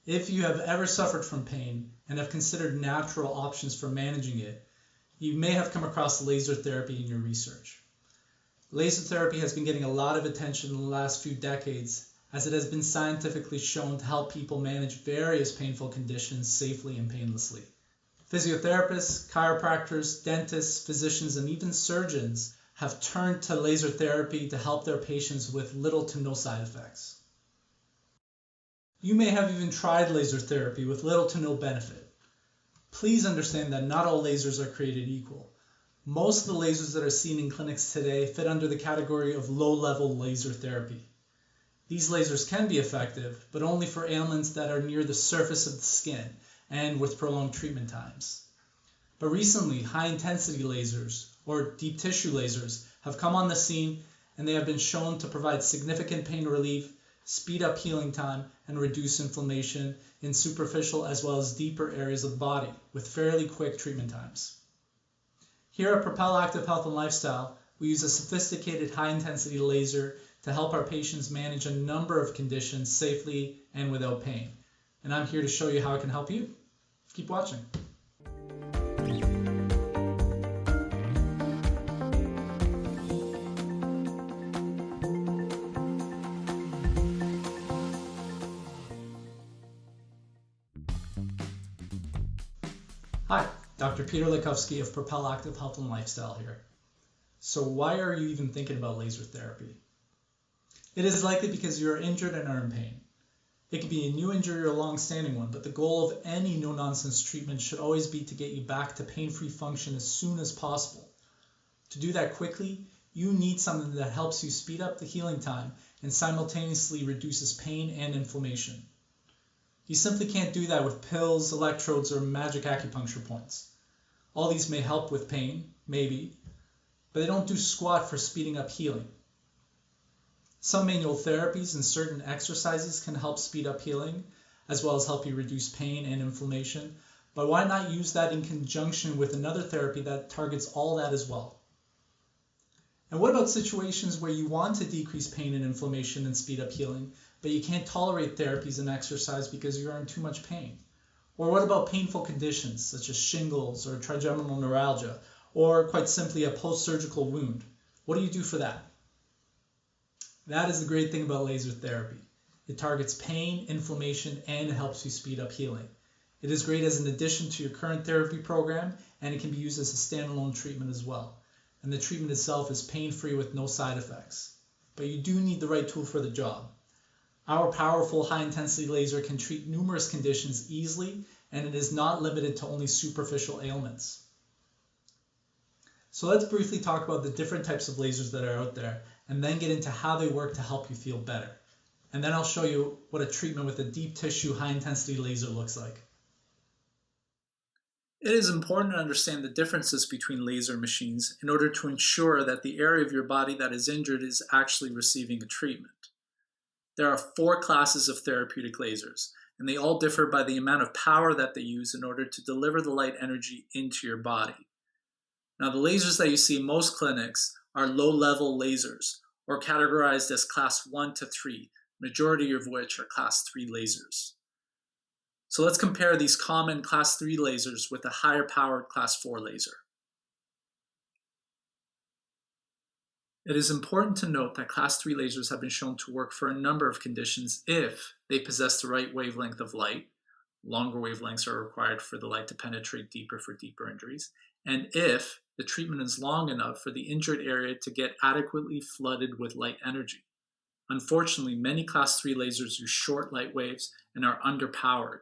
If you have ever suffered from pain and have considered natural options for managing it, you may have come across laser therapy in your research. Laser therapy has been getting a lot of attention in the last few decades as it has been scientifically shown to help people manage various painful conditions safely and painlessly. Physiotherapists, chiropractors, dentists, physicians, and even surgeons have turned to laser therapy to help their patients with little to no side effects. You may have even tried laser therapy with little to no benefit. Please understand that not all lasers are created equal. Most of the lasers that are seen in clinics today fit under the category of low-level laser therapy. These lasers can be effective, but only for ailments that are near the surface of the skin and with prolonged treatment times. But recently, high-intensity lasers, or deep tissue lasers, have come on the scene, and they have been shown to provide significant pain relief, speed up healing time, and reduce inflammation in superficial as well as deeper areas of the body with fairly quick treatment times. Here at Propel Active Health and Lifestyle, we use a sophisticated high-intensity laser to help our patients manage a number of conditions safely and without pain. And I'm here to show you how it can help you. Keep watching. Hi, Dr. Peter Lejkowski of Propel Active Health and Lifestyle here. So why are you even thinking about laser therapy? It is likely because you're injured and are in pain. It could be a new injury or a long-standing one, but the goal of any no-nonsense treatment should always be to get you back to pain-free function as soon as possible. To do that quickly, you need something that helps you speed up the healing time and simultaneously reduces pain and inflammation. You simply can't do that with pills, electrodes, or magic acupuncture points. All these may help with pain, maybe, but they don't do squat for speeding up healing. Some manual therapies and certain exercises can help speed up healing, as well as help you reduce pain and inflammation, but why not use that in conjunction with another therapy that targets all that as well? And what about situations where you want to decrease pain and inflammation and speed up healing, but you can't tolerate therapies and exercise because you're in too much pain? Or what about painful conditions such as shingles or trigeminal neuralgia, or quite simply a post-surgical wound? What do you do for that? That is the great thing about laser therapy. It targets pain, inflammation, and it helps you speed up healing. It is great as an addition to your current therapy program, and it can be used as a standalone treatment as well. And the treatment itself is pain-free with no side effects. But you do need the right tool for the job. Our powerful high-intensity laser can treat numerous conditions easily, and it is not limited to only superficial ailments. So let's briefly talk about the different types of lasers that are out there, and then get into how they work to help you feel better. And then I'll show you what a treatment with a deep tissue high-intensity laser looks like. It is important to understand the differences between laser machines in order to ensure that the area of your body that is injured is actually receiving a treatment. There are 4 classes of therapeutic lasers, and they all differ by the amount of power that they use in order to deliver the light energy into your body. Now, the lasers that you see in most clinics are low-level lasers, or categorized as class 1 to 3, majority of which are class 3 lasers. So let's compare these common class 3 lasers with a higher powered class 4 laser. It is important to note that class 3 lasers have been shown to work for a number of conditions if they possess the right wavelength of light. Longer wavelengths are required for the light to penetrate deeper for deeper injuries, and if the treatment is long enough for the injured area to get adequately flooded with light energy. Unfortunately, many class 3 lasers use short light waves and are underpowered.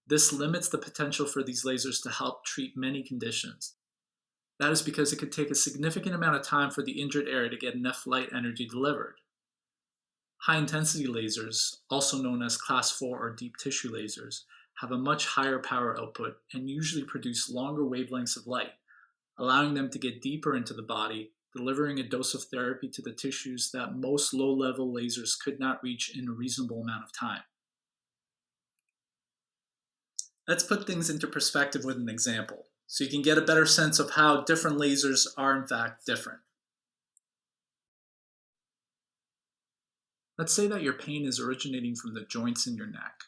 This limits the potential for these lasers to help treat many conditions. That is because it could take a significant amount of time for the injured area to get enough light energy delivered. High-intensity lasers, also known as class 4 or deep tissue lasers, have a much higher power output and usually produce longer wavelengths of light, allowing them to get deeper into the body, delivering a dose of therapy to the tissues that most low-level lasers could not reach in a reasonable amount of time. Let's put things into perspective with an example, so you can get a better sense of how different lasers are in fact different. Let's say that your pain is originating from the joints in your neck.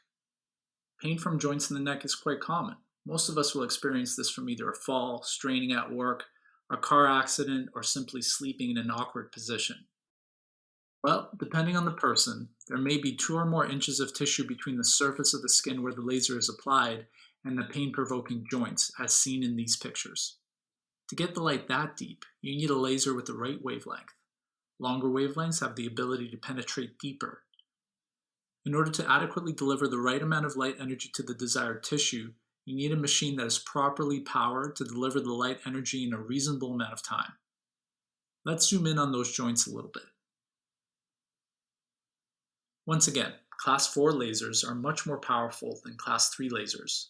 Pain from joints in the neck is quite common. Most of us will experience this from either a fall, straining at work, a car accident, or simply sleeping in an awkward position. Well, depending on the person, there may be 2 or more inches of tissue between the surface of the skin where the laser is applied and the pain provoking joints, as seen in these pictures. To get the light that deep, you need a laser with the right wavelength. Longer wavelengths have the ability to penetrate deeper. In order to adequately deliver the right amount of light energy to the desired tissue, you need a machine that is properly powered to deliver the light energy in a reasonable amount of time. Let's zoom in on those joints a little bit. Once again, Class 4 lasers are much more powerful than Class 3 lasers.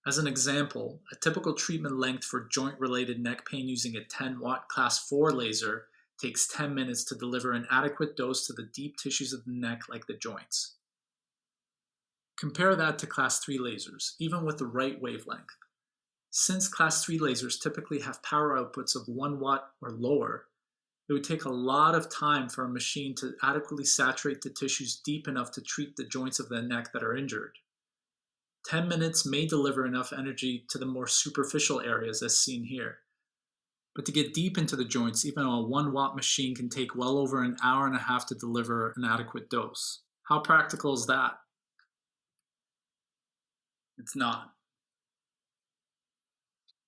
As an example, a typical treatment length for joint-related neck pain using a 10-watt Class 4 laser takes 10 minutes to deliver an adequate dose to the deep tissues of the neck like the joints. Compare that to Class 3 lasers, even with the right wavelength. Since Class 3 lasers typically have power outputs of 1 watt or lower, it would take a lot of time for a machine to adequately saturate the tissues deep enough to treat the joints of the neck that are injured. 10 minutes may deliver enough energy to the more superficial areas as seen here. But to get deep into the joints, even a 1 watt machine can take well over an hour and a half to deliver an adequate dose. How practical is that? It's not.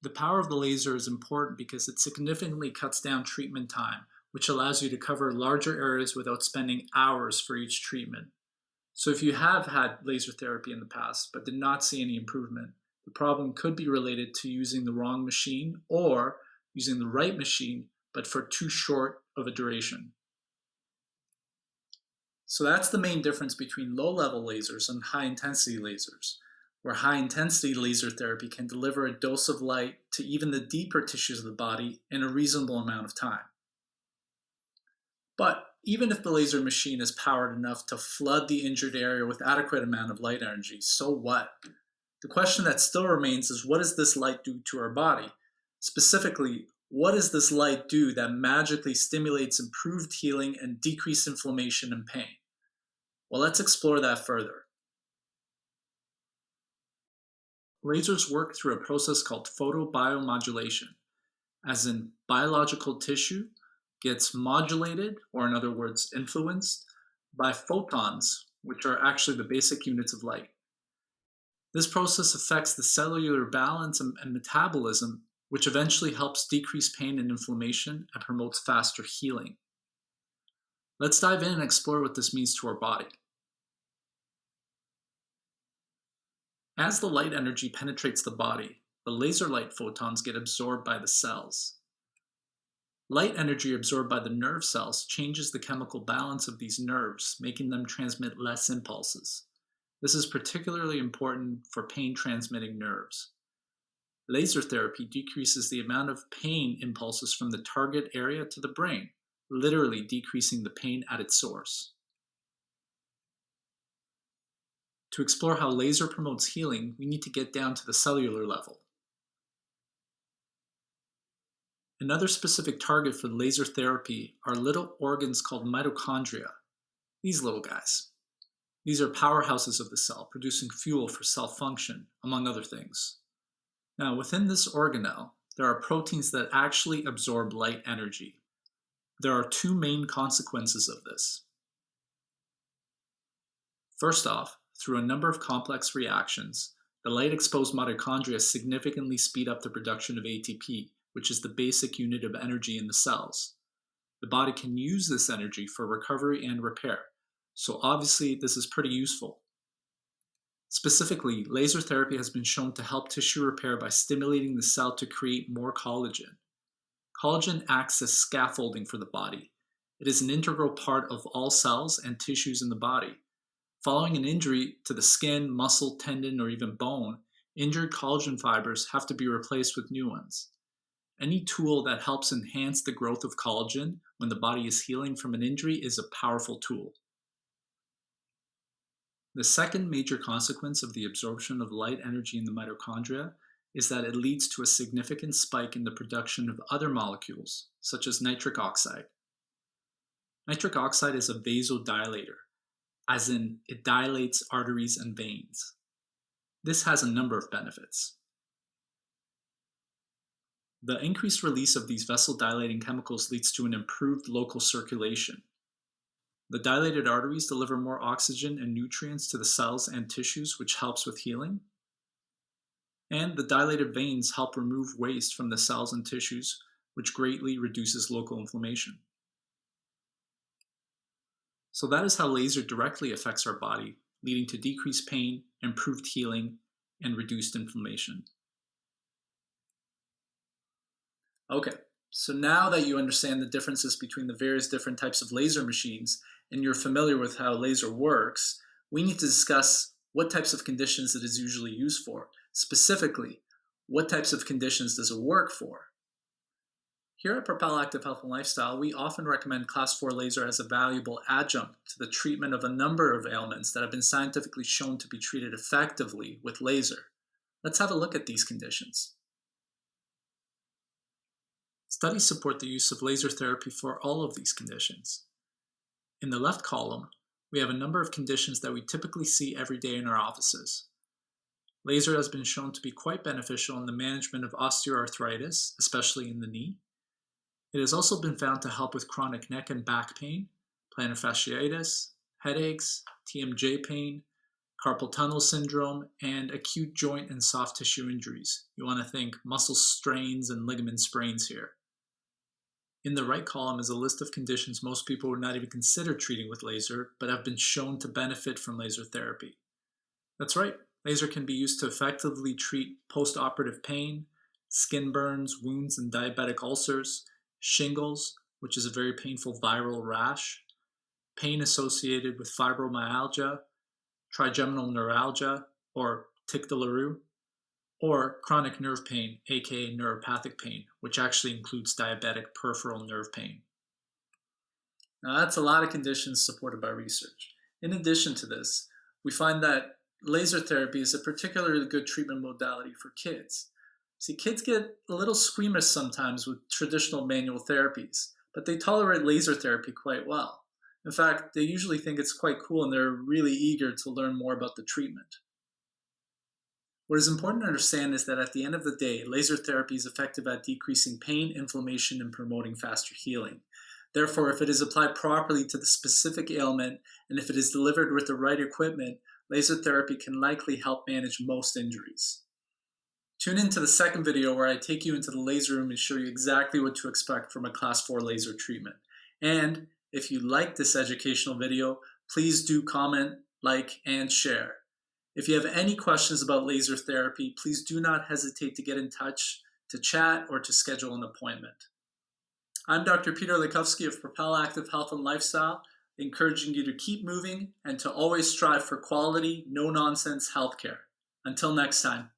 The power of the laser is important because it significantly cuts down treatment time, which allows you to cover larger areas without spending hours for each treatment. So if you have had laser therapy in the past but did not see any improvement, the problem could be related to using the wrong machine or using the right machine but for too short of a duration. So that's the main difference between low-level lasers and high-intensity lasers, where high-intensity laser therapy can deliver a dose of light to even the deeper tissues of the body in a reasonable amount of time. But even if the laser machine is powered enough to flood the injured area with adequate amount of light energy, so what? The question that still remains is, what does this light do to our body? Specifically, what does this light do that magically stimulates improved healing and decreased inflammation and pain? Well, let's explore that further. Lasers work through a process called photobiomodulation, as in biological tissue gets modulated, or in other words, influenced, by photons, which are actually the basic units of light. This process affects the cellular balance and metabolism, which eventually helps decrease pain and inflammation and promotes faster healing. Let's dive in and explore what this means to our body. As the light energy penetrates the body, the laser light photons get absorbed by the cells. Light energy absorbed by the nerve cells changes the chemical balance of these nerves, making them transmit less impulses. This is particularly important for pain-transmitting nerves. Laser therapy decreases the amount of pain impulses from the target area to the brain, literally decreasing the pain at its source. To explore how laser promotes healing, we need to get down to the cellular level. Another specific target for laser therapy are little organs called mitochondria. These little guys. These are powerhouses of the cell, producing fuel for cell function, among other things. Now, within this organelle, there are proteins that actually absorb light energy. There are 2 main consequences of this. First off, through a number of complex reactions, the light-exposed mitochondria significantly speed up the production of ATP, which is the basic unit of energy in the cells. The body can use this energy for recovery and repair, so obviously this is pretty useful. Specifically, laser therapy has been shown to help tissue repair by stimulating the cell to create more collagen. Collagen acts as scaffolding for the body. It is an integral part of all cells and tissues in the body. Following an injury to the skin, muscle, tendon, or even bone, injured collagen fibers have to be replaced with new ones. Any tool that helps enhance the growth of collagen when the body is healing from an injury is a powerful tool. The second major consequence of the absorption of light energy in the mitochondria is that it leads to a significant spike in the production of other molecules, such as nitric oxide. Nitric oxide is a vasodilator, as in it dilates arteries and veins. This has a number of benefits. The increased release of these vessel-dilating chemicals leads to an improved local circulation. The dilated arteries deliver more oxygen and nutrients to the cells and tissues, which helps with healing. And the dilated veins help remove waste from the cells and tissues, which greatly reduces local inflammation. So that is how laser directly affects our body, leading to decreased pain, improved healing, and reduced inflammation. Okay, so now that you understand the differences between the various different types of laser machines and you're familiar with how laser works, we need to discuss what types of conditions it is usually used for. Specifically, what types of conditions does it work for? Here at Propel Active Health and Lifestyle, we often recommend Class 4 laser as a valuable adjunct to the treatment of a number of ailments that have been scientifically shown to be treated effectively with laser. Let's have a look at these conditions. Studies support the use of laser therapy for all of these conditions. In the left column, we have a number of conditions that we typically see every day in our offices. Laser has been shown to be quite beneficial in the management of osteoarthritis, especially in the knee. It has also been found to help with chronic neck and back pain, plantar fasciitis, headaches, TMJ pain, carpal tunnel syndrome, and acute joint and soft tissue injuries. You want to think muscle strains and ligament sprains here. In the right column is a list of conditions most people would not even consider treating with laser, but have been shown to benefit from laser therapy. That's right, laser can be used to effectively treat post-operative pain, skin burns, wounds and diabetic ulcers, shingles, which is a very painful viral rash, pain associated with fibromyalgia, trigeminal neuralgia, or tic douloureux, or chronic nerve pain, aka neuropathic pain, which actually includes diabetic peripheral nerve pain. Now that's a lot of conditions supported by research. In addition to this, we find that laser therapy is a particularly good treatment modality for kids. See, kids get a little squeamish sometimes with traditional manual therapies, but they tolerate laser therapy quite well. In fact, they usually think it's quite cool and they're really eager to learn more about the treatment. What is important to understand is that at the end of the day, laser therapy is effective at decreasing pain, inflammation, and promoting faster healing. Therefore, if it is applied properly to the specific ailment, and if it is delivered with the right equipment, laser therapy can likely help manage most injuries. Tune in to the second video where I take you into the laser room and show you exactly what to expect from a Class 4 laser treatment. And if you like this educational video, please do comment, like, and share. If you have any questions about laser therapy, please do not hesitate to get in touch, to chat, or to schedule an appointment. I'm Dr. Peter Lejkowski of Propel Active Health and Lifestyle, encouraging you to keep moving and to always strive for quality, no-nonsense healthcare. Until next time.